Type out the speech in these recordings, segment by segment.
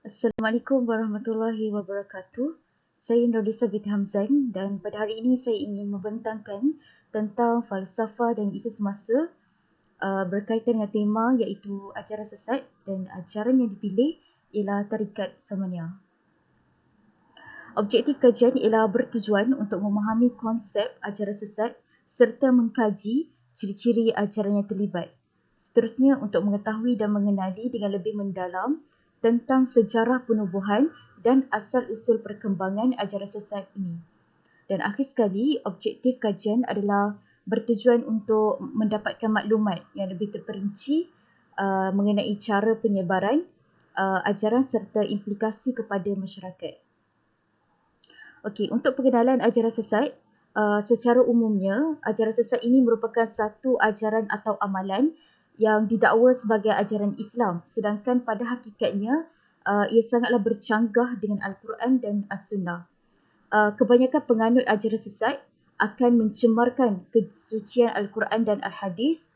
Assalamualaikum warahmatullahi wabarakatuh. Saya Nurdisa binti Hamzan dan pada hari ini saya ingin membentangkan tentang falsafah dan isu semasa berkaitan dengan tema iaitu ajaran sesat dan ajaran yang dipilih ialah tarikat Samaniyah. Objektif kajian ialah bertujuan untuk memahami konsep ajaran sesat serta mengkaji ciri-ciri ajaran yang terlibat. Seterusnya untuk mengetahui dan mengenali dengan lebih mendalam tentang sejarah penubuhan dan asal-usul perkembangan ajaran sesat ini. Dan akhir sekali, objektif kajian adalah bertujuan untuk mendapatkan maklumat yang lebih terperinci mengenai cara penyebaran ajaran serta implikasi kepada masyarakat. Okey, untuk pengenalan ajaran sesat, secara umumnya, ajaran sesat ini merupakan satu ajaran atau amalan yang didakwa sebagai ajaran Islam, sedangkan pada hakikatnya ia sangatlah bercanggah dengan Al-Quran dan As-Sunnah. Kebanyakan penganut ajaran sesat akan mencemarkan kesucian Al-Quran dan Al-Hadis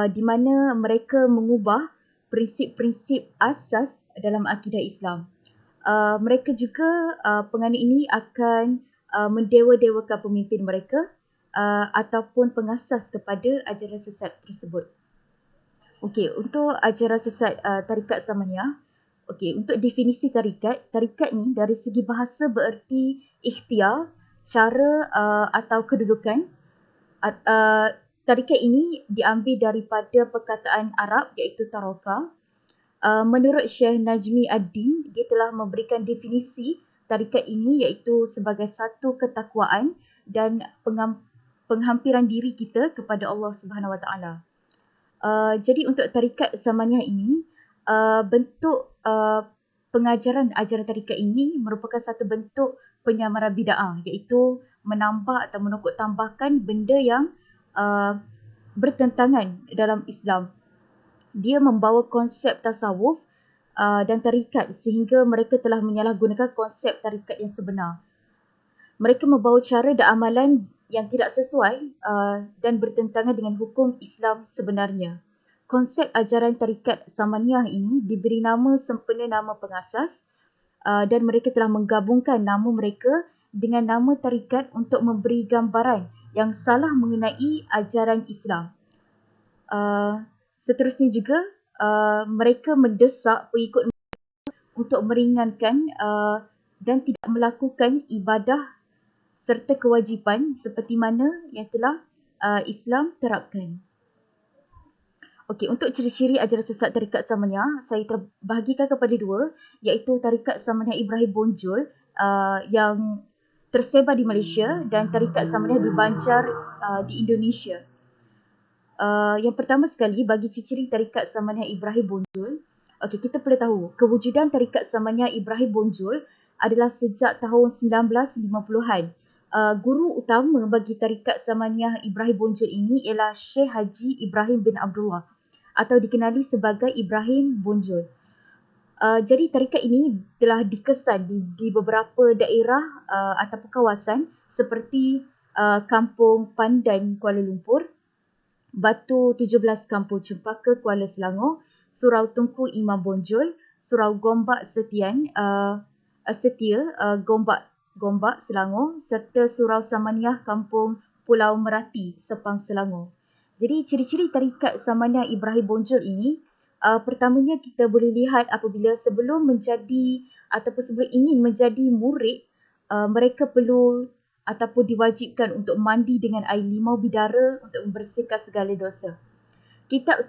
di mana mereka mengubah prinsip-prinsip asas dalam akidah Islam. Mereka juga penganut ini akan mendewa-dewakan pemimpin mereka ataupun pengasas kepada ajaran sesat tersebut. Okey, untuk ajaran sesat tarikat Samaniyah, okey, untuk definisi tarikat ni dari segi bahasa bererti ikhtiar, cara atau kedudukan. Tarikat ini diambil daripada perkataan Arab iaitu taroka. Menurut Syekh Najmi Ad-Din, dia telah memberikan definisi tarikat ini iaitu sebagai satu ketakwaan dan penghampiran diri kita kepada Allah Subhanahu Wa Taala. Jadi untuk tarikat Samaniyah ini, bentuk pengajaran ajaran tarikat ini merupakan satu bentuk penyamaran bid'ah iaitu menambah atau menukuk tambahkan benda yang bertentangan dalam Islam. Dia membawa konsep tasawuf dan tarikat sehingga mereka telah menyalahgunakan konsep tarikat yang sebenar. Mereka membawa cara dan amalan yang tidak sesuai dan bertentangan dengan hukum Islam sebenarnya. Konsep ajaran tarikat Samaniyah ini diberi nama sempena nama pengasas dan mereka telah menggabungkan nama mereka dengan nama tarikat untuk memberi gambaran yang salah mengenai ajaran Islam. Seterusnya juga mereka mendesak pengikut untuk meringankan dan tidak melakukan ibadah serta kewajipan seperti mana yang telah Islam terapkan. Okey, untuk ciri-ciri ajaran sesat tarikat Samaniyah, saya terbahagikan kepada dua, iaitu tarikat Samaniyah Ibrahim Bonjol yang tersebar di Malaysia dan tarikat Samaniyah di Banjar di Indonesia. Yang pertama sekali, bagi ciri-ciri tarikat Samaniyah Ibrahim Bonjol, okey, kita perlu tahu kewujudan tarikat Samaniyah Ibrahim Bonjol adalah sejak tahun 1950-an. Guru utama bagi tarikat Samaniyah Ibrahim Bonjol ini ialah Syekh Haji Ibrahim bin Abdullah atau dikenali sebagai Ibrahim Bonjol. Jadi tarikat ini telah dikesan di beberapa daerah ataupun kawasan seperti Kampung Pandan Kuala Lumpur, Batu 17 Kampung Cempaka Kuala Selangor, Surau Tunku Imam Bonjol, Surau Gombak Setia Gombak Selangor serta Surau Samaniyah Kampung Pulau Merati Sepang Selangor. Jadi ciri-ciri tarikat Samaniyah Ibrahim Bonjol ini pertamanya kita boleh lihat apabila sebelum menjadi ataupun sebelum ingin menjadi murid, mereka perlu ataupun diwajibkan untuk mandi dengan air limau bidara untuk membersihkan segala dosa. Kitab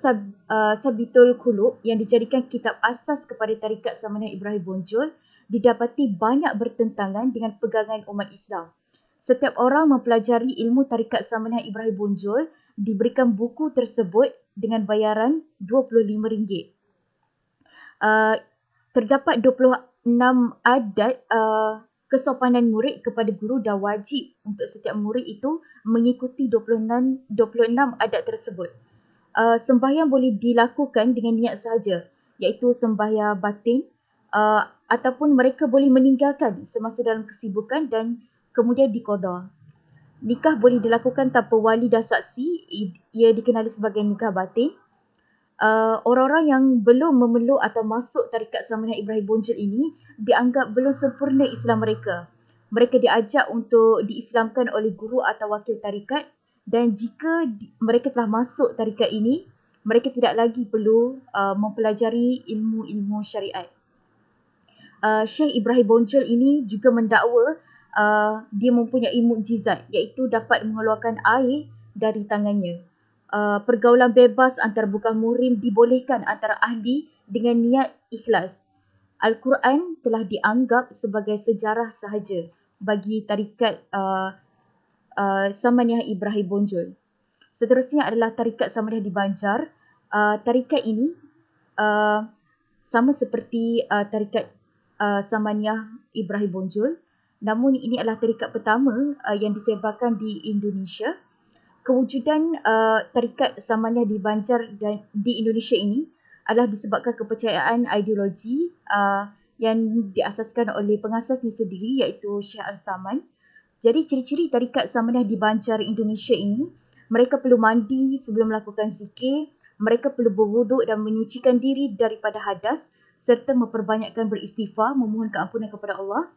Sabitul Qulub yang dijadikan kitab asas kepada tarikat Samaniyah Ibrahim Bonjol didapati banyak bertentangan dengan pegangan umat Islam. Setiap orang mempelajari ilmu tarikat Samaniyah Ibrahim Bonjol diberikan buku tersebut dengan bayaran RM25. Terdapat 26 adat kesopanan murid kepada guru dan wajib untuk setiap murid itu mengikuti 26 adat tersebut. Sembahyang boleh dilakukan dengan niat sahaja, iaitu sembahyang batin ataupun mereka boleh meninggalkan semasa dalam kesibukan dan kemudian diqada. Nikah boleh dilakukan tanpa wali dan saksi, ia dikenali sebagai nikah batin. orang-orang yang belum memeluk atau masuk tarikat Samaniyah Ibrahim Bonjol ini dianggap belum sempurna Islam mereka. Mereka diajak untuk diislamkan oleh guru atau wakil tarikat, dan jika mereka telah masuk tarikat ini, mereka tidak lagi perlu mempelajari ilmu-ilmu syariat. Syekh Ibrahim Bonjol ini juga mendakwa dia mempunyai mukjizat, iaitu dapat mengeluarkan air dari tangannya. Pergaulan bebas antara bukan muhrim dibolehkan antara ahli dengan niat ikhlas. Al-Quran telah dianggap sebagai sejarah sahaja bagi tarikat Samaniyah Ibrahim Bonjol. Seterusnya adalah tarikat Samaniyah di Banjar. Tarikat ini sama seperti tarikat Samaniyah Ibrahim Bonjol, namun ini adalah tarikat pertama yang disebarkan di Indonesia. Kewujudan tarikat Samaniyah di Banjar dan di Indonesia ini adalah disebabkan kepercayaan ideologi yang diasaskan oleh pengasasnya sendiri, iaitu Syekh Al-Saman. Jadi ciri-ciri tarikat Samaniyah di Banjar Indonesia ini, mereka perlu mandi sebelum melakukan zikir, mereka perlu berwuduk dan menyucikan diri daripada hadas, serta memperbanyakkan beristighfar, memohon keampunan kepada Allah.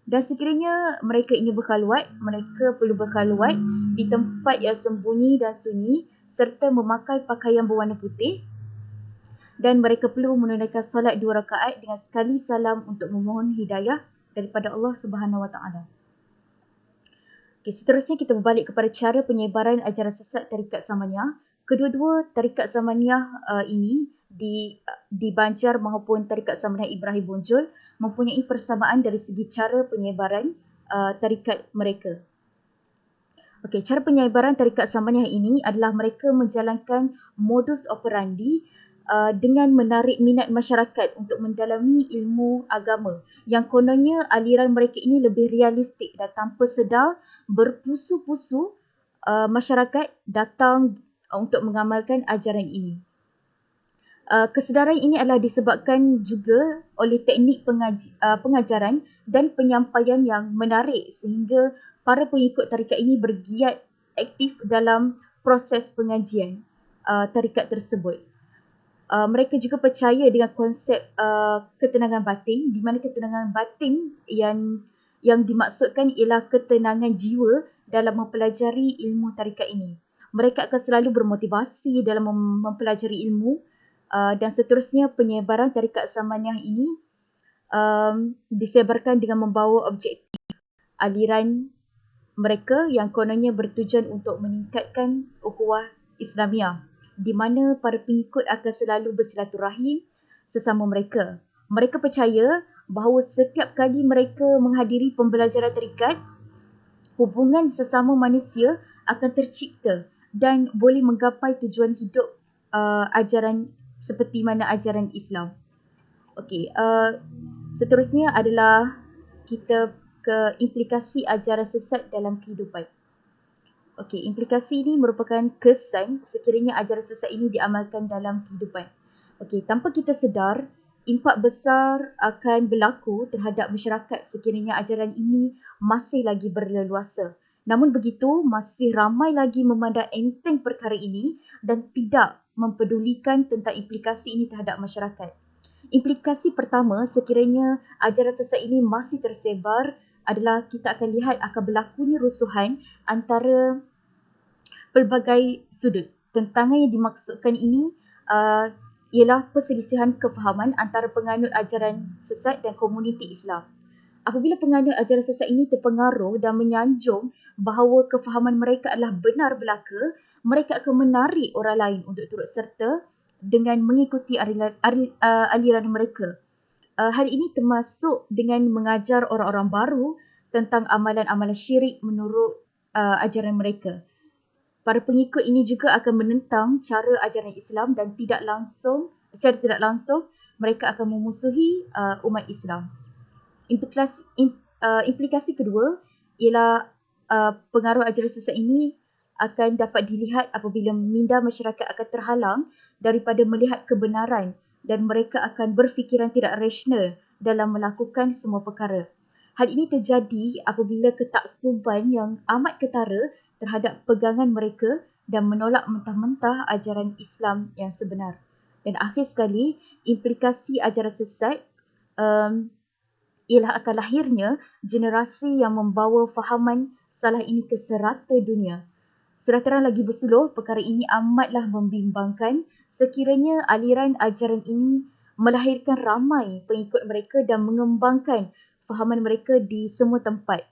Dan sekiranya mereka ingin berkhalwat, mereka perlu berkhalwat di tempat yang sembunyi dan sunyi, serta memakai pakaian berwarna putih. Dan mereka perlu menunaikan solat 2 rakaat dengan sekali salam untuk memohon hidayah daripada Allah Subhanahu Wa Taala. Okay, seterusnya kita berbalik kepada cara penyebaran ajaran sesat tarikat Samaniyah. Kedua-dua tarikat Samaniyah ini di Banjar maupun tarikat Samaniyah Ibrahim Bonjol mempunyai persamaan dari segi cara penyebaran tarikat mereka. Okey, cara penyebaran tarikat Samaniyah ini adalah mereka menjalankan modus operandi dengan menarik minat masyarakat untuk mendalami ilmu agama, yang kononnya aliran mereka ini lebih realistik, dan tanpa sedar berpusu-pusu masyarakat datang untuk mengamalkan ajaran ini. Kesedaran ini adalah disebabkan juga oleh teknik pengajaran dan penyampaian yang menarik, sehingga para pengikut tarikat ini bergiat aktif dalam proses pengajian tarikat tersebut. Mereka juga percaya dengan konsep ketenangan batin, di mana ketenangan batin yang dimaksudkan ialah ketenangan jiwa dalam mempelajari ilmu tarikat ini. Mereka akan selalu bermotivasi dalam mempelajari ilmu, dan seterusnya penyebaran tarikat Samaniyah ini disebarkan dengan membawa objektif aliran mereka yang kononnya bertujuan untuk meningkatkan ukhuwah Islamiah, di mana para pengikut akan selalu bersilaturahim sesama mereka. Mereka percaya bahawa setiap kali mereka menghadiri pembelajaran tarikat, hubungan sesama manusia akan tercipta dan boleh menggapai tujuan hidup ajaran seperti mana ajaran Islam. Okey, seterusnya adalah kita ke implikasi ajaran sesat dalam kehidupan. Okey, implikasi ini merupakan kesan sekiranya ajaran sesat ini diamalkan dalam kehidupan. Okey, tanpa kita sedar, impak besar akan berlaku terhadap masyarakat sekiranya ajaran ini masih lagi berleluasa. Namun begitu, masih ramai lagi memandang enteng perkara ini dan tidak mempedulikan tentang implikasi ini terhadap masyarakat. Implikasi pertama sekiranya ajaran sesat ini masih tersebar adalah kita akan lihat akan berlakunya rusuhan antara pelbagai sudut. Tentangan yang dimaksudkan ini ialah perselisihan kefahaman antara penganut ajaran sesat dan komuniti Islam. Apabila penganut ajaran sesat ini terpengaruh dan menyanjung bahawa kefahaman mereka adalah benar belaka, mereka akan menarik orang lain untuk turut serta dengan mengikuti aliran mereka. Hal ini termasuk dengan mengajar orang-orang baru tentang amalan-amalan syirik menurut ajaran mereka. Para pengikut ini juga akan menentang cara ajaran Islam dan secara tidak langsung mereka akan memusuhi umat Islam. Implikasi kedua ialah pengaruh ajaran sesat ini akan dapat dilihat apabila minda masyarakat akan terhalang daripada melihat kebenaran dan mereka akan berfikiran tidak rasional dalam melakukan semua perkara. Hal ini terjadi apabila ketaksuban yang amat ketara terhadap pegangan mereka dan menolak mentah-mentah ajaran Islam yang sebenar. Dan akhir sekali, implikasi ajaran sesat ialah akan lahirnya generasi yang membawa fahaman salah ini ke serata dunia. Sudah terang lagi bersuluh, perkara ini amatlah membimbangkan sekiranya aliran ajaran ini melahirkan ramai pengikut mereka dan mengembangkan fahaman mereka di semua tempat.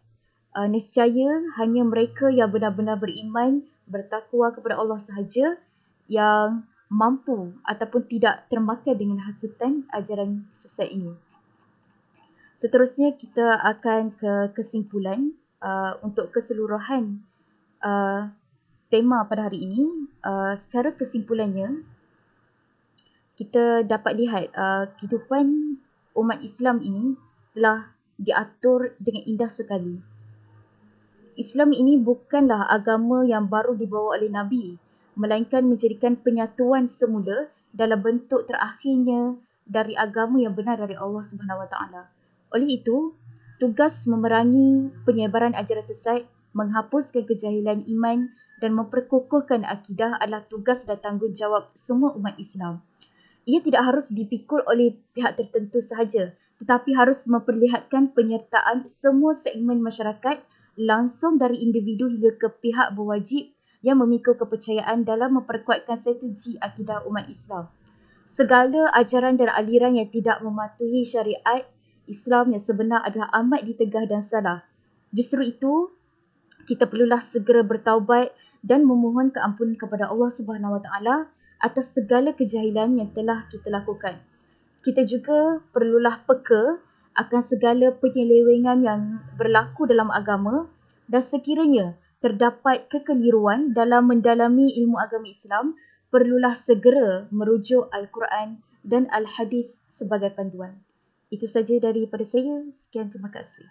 Nescaya hanya mereka yang benar-benar beriman, bertakwa kepada Allah sahaja yang mampu ataupun tidak termakan dengan hasutan ajaran sesat ini. Seterusnya kita akan ke kesimpulan untuk keseluruhan tema pada hari ini. Secara kesimpulannya, kita dapat lihat kehidupan umat Islam ini telah diatur dengan indah sekali. Islam ini bukanlah agama yang baru dibawa oleh Nabi, melainkan menjadikan penyatuan semula dalam bentuk terakhirnya dari agama yang benar dari Allah Subhanahu Wa Taala. Oleh itu, tugas memerangi penyebaran ajaran sesat, menghapuskan kejahilan iman dan memperkukuhkan akidah adalah tugas dan tanggungjawab semua umat Islam. Ia tidak harus dipikul oleh pihak tertentu sahaja, tetapi harus memperlihatkan penyertaan semua segmen masyarakat langsung dari individu hingga ke pihak berwajib yang memikul kepercayaan dalam memperkuatkan strategi akidah umat Islam. Segala ajaran dan aliran yang tidak mematuhi syariat Islam yang sebenar adalah amat ditegah dan salah. Justru itu, kita perlulah segera bertaubat dan memohon keampunan kepada Allah Subhanahu Wa Taala atas segala kejahilan yang telah kita lakukan. Kita juga perlulah peka akan segala penyelewengan yang berlaku dalam agama dan sekiranya terdapat kekeliruan dalam mendalami ilmu agama Islam, perlulah segera merujuk Al-Quran dan Al-Hadis sebagai panduan. Itu saja daripada saya. Sekian, terima kasih.